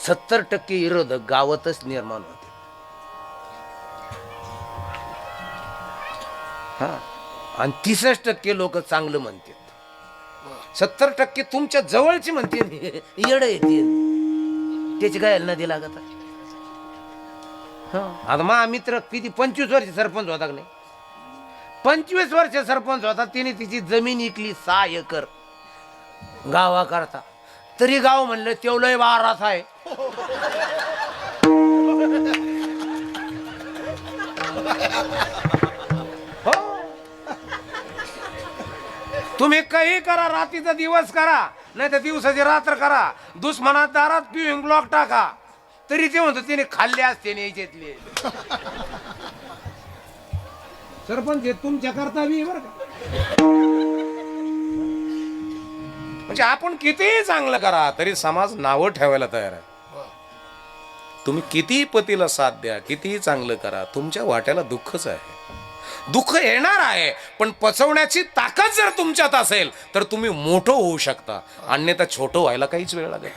70% विरोधक गावातच निर्माण होते. हा, आणि 30% लोक चांगलं म्हणतात. 70% तुमच्या जवळची म्हणते येड येते, त्याची काय नदी लागत. आता मा मित्र किती 25 वर्ष सरपंच होता का नाही, 25 वर्ष सरपंच होता. तिने तिची जमीन विकली 6 एकर गावाकरता. तरी गाव म्हणलं तेवढं वारास आहे. हो, तुम्ही काही करा, रात्रीचा दिवस करा, नाही तर दिवसाची रात्र करा, दुश्मनात दारात पिऊन ब्लॉक टाका, तरी ते म्हणतो तिने खाल्ले असते याच्यातले. सरपंच हे तुमच्या करता बी बरं का. म्हणजे आपण कितीही चांगलं करा तरी समाज नावं ठेवायला तयार आहे. तुम्ही कितीही पतीला साथ द्या, कितीही चांगलं करा, तुमच्या वाट्याला दुःखच आहे. दुःख येणार आहे, पण पचवण्याची ताकद जर तुमच्यात असेल तर तुम्ही मोठं होऊ शकता, अन्यथा छोटं व्हायला काहीच वेळ लागेल.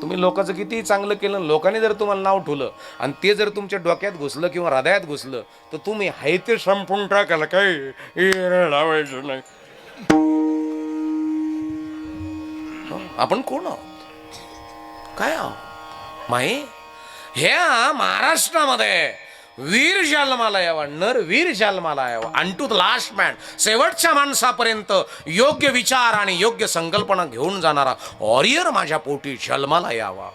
तुम्ही लोकांचं कितीही चांगलं केलं, लोकांनी जर तुम्हाला नाव ठेवलं आणि ते जर तुमच्या डोक्यात घुसलं किंवा हृदयात घुसलं तर तुम्ही हाय ते संपून टाकायला काही लावायचं नाही. आपण कोण आहोत, काय आहोत माही? ह्या महाराष्ट्रामध्ये वीर जन्माला यावा, नर वीर जन्माला यावा, अन टू द लास्ट मॅन, शेवटच्या माणसापर्यंत योग्य विचार आणि योग्य संकल्पना घेऊन जाणारा वॉरियर माझ्या पोटी जन्माला यावा.